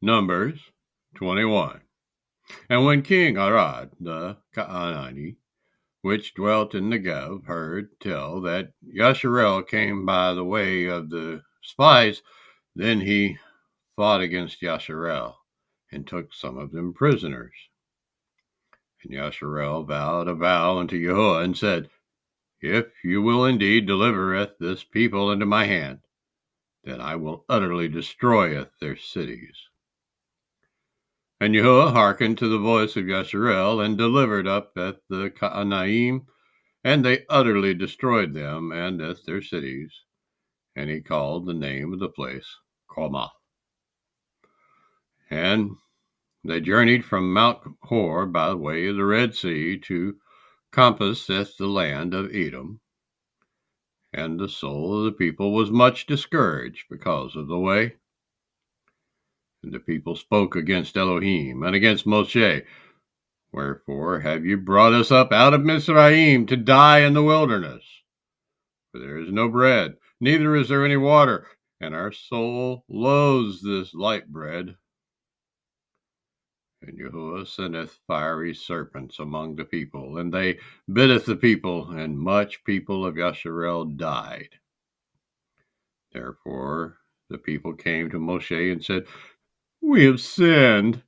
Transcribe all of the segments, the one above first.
Numbers 21. And when King Arad the Canaanite, which dwelt in Negev, heard tell that Yasharel came by the way of the spies, then he fought against Yasharel and took some of them prisoners. And Yasharel vowed a vow unto YAHUAH and said, If you will indeed delivereth this people into my hand, then I will utterly destroyeth their cities. And YAHUAH hearkened to the voice of Yasharel, and delivered up at the Canaanaim, and they utterly destroyed them and at their cities. And he called the name of the place Comah. And they journeyed from Mount Hor by the way of the Red Sea to compasseth the land of Edom. And the soul of the people was much discouraged because of the way. And the people spoke against Elohim and against Moshe. Wherefore have you brought us up out of Mizraim to die in the wilderness? For there is no bread, neither is there any water, and our soul loathes this light bread. And YAHUAH sendeth fiery serpents among the people, and they bitteth the people, and much people of Yasharel died. Therefore the people came to Moshe and said, We have sinned,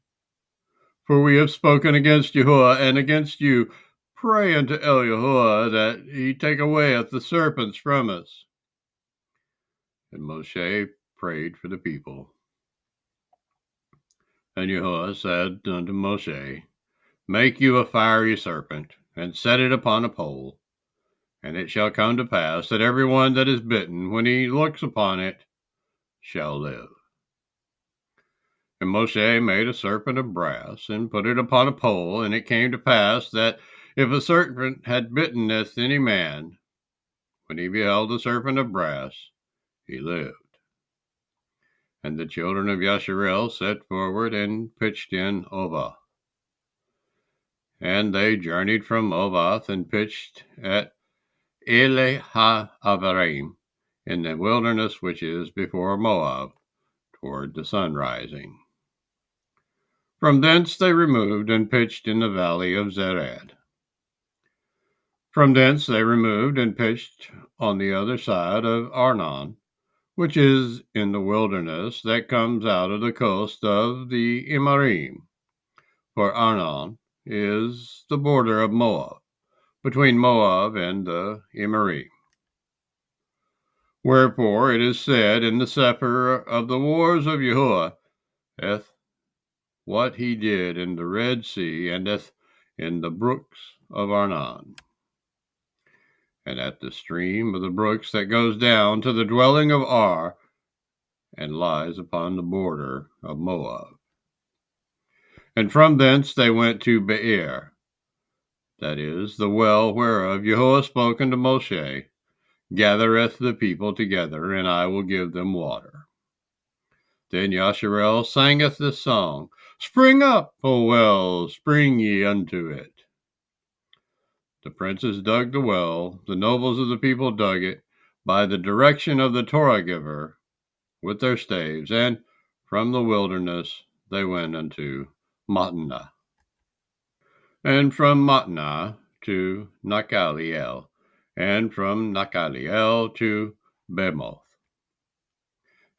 for we have spoken against YAHUAH and against you. Pray unto YAHUAH that he take away the serpents from us. And Moshe prayed for the people. And YAHUAH said unto Moshe, Make you a fiery serpent, and set it upon a pole. And it shall come to pass that every one that is bitten, when he looks upon it, shall live. And Moshe made a serpent of brass, and put it upon a pole. And it came to pass that if a serpent had bitteneth any man, when he beheld the serpent of brass, he lived. And the children of Yasharel set forward and pitched in Ovath. And they journeyed from Ovath and pitched at Ele-ha-avarim, in the wilderness which is before Moab, toward the sun rising. From thence they removed and pitched in the valley of Zered. From thence they removed and pitched on the other side of Arnon, which is in the wilderness that comes out of the coast of the Imarim. For Arnon is the border of Moab, between Moab and the Imarim. Wherefore it is said in the Cepher of the wars of YAHUAH, what he did in the Red Sea, and in the brooks of Arnon, and at the stream of the brooks that goes down to the dwelling of Ar, and lies upon the border of Moab. And from thence they went to Beer, that is, the well whereof YAHUAH spoke unto Moshe, Gathereth the people together, and I will give them water. Then Yasharel sangeth this song, Spring up, O well, spring ye unto it. The princes dug the well, the nobles of the people dug it, by the direction of the Torah giver, with their staves, and from the wilderness they went unto Mattanah. And from Mattanah to Nachaliel, and from Nachaliel to Bemoth.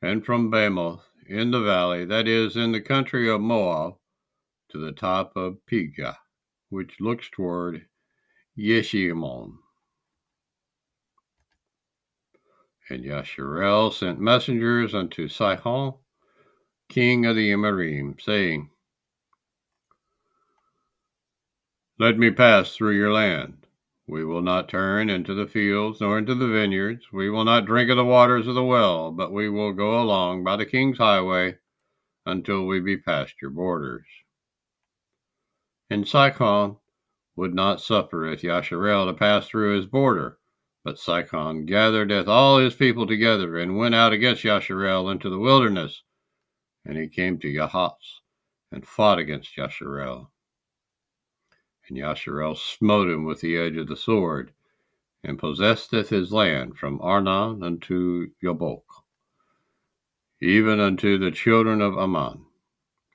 And from Bemoth in the valley, that is, in the country of Moab, to the top of Pisgah, which looks toward Yeshimon. And Yasharel sent messengers unto Sihon, king of the Imarim, saying, Let me pass through your land. We will not turn into the fields nor into the vineyards. We will not drink of the waters of the well, but we will go along by the king's highway until we be past your borders. And Sihon would not suffereth Yasharel to pass through his border, but Sihon gatheredeth all his people together, and went out against Yasharel into the wilderness. And he came to Yahaz, and fought against Yasharel. And Yasharel smote him with the edge of the sword, and possesseth his land from Arnon unto Yabok, even unto the children of Ammon.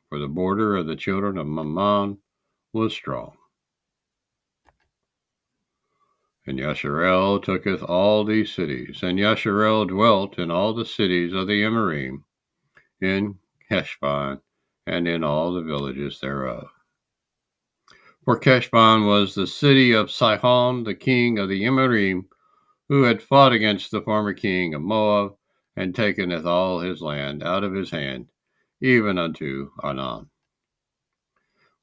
for the border of the children of Mammon was strong. And Yasharel tooketh all these cities, and Yasharel dwelt in all the cities of the Emorym, in Heshbon, and in all the villages thereof. For Heshbon was the city of Sihon, the king of the Emorym, who had fought against the former king of Moab, and takeneth all his land out of his hand, even unto Arnon.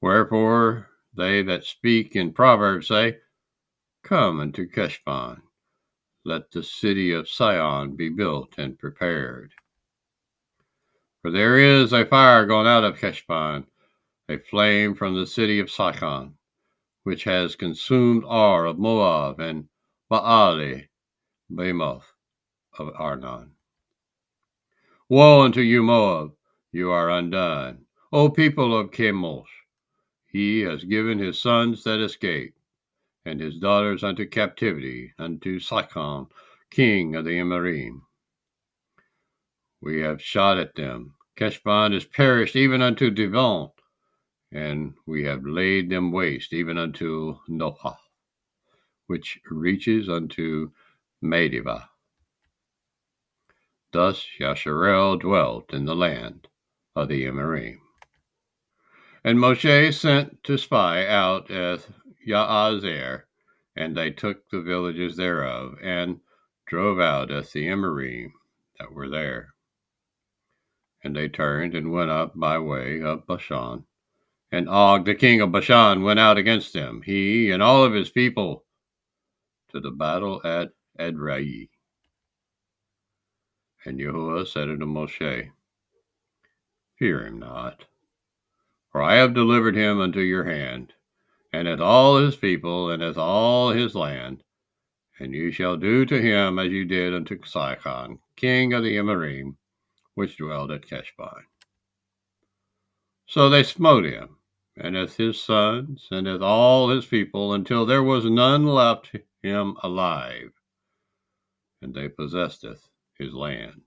Wherefore they that speak in Proverbs say, Come unto Heshbon, let the city of Sion be built and prepared. For there is a fire gone out of Heshbon, a flame from the city of Sihon, which has consumed Ar of Moab, and Baali Bamoth of Arnon. Woe unto you, Moab! You are undone. O people of Chemosh! He has given his sons that escape, and his daughters unto captivity, unto Sihon, king of the Emorym. We have shot at them. Heshbon is perished even unto Devon, and we have laid them waste even unto Nohah, which reaches unto Medeba. Thus Yasharel dwelt in the land of the Emorym. And Moshe sent to spy out at Yahazer, and they took the villages thereof, and drove out at the Emorym that were there. And they turned and went up by way of Bashan. And Og, the king of Bashan, went out against them, he and all of his people, to the battle at Edrei. And YAHUAH said unto Moshe, Fear him not, for I have delivered him unto your hand, and hath all his people, and hath all his land, and you shall do to him as you did unto Sihon, king of the Emorym, which dwelled at Heshbon. So they smote him, and hath his sons, and hath all his people, until there was none left him alive, and they possesseth his land.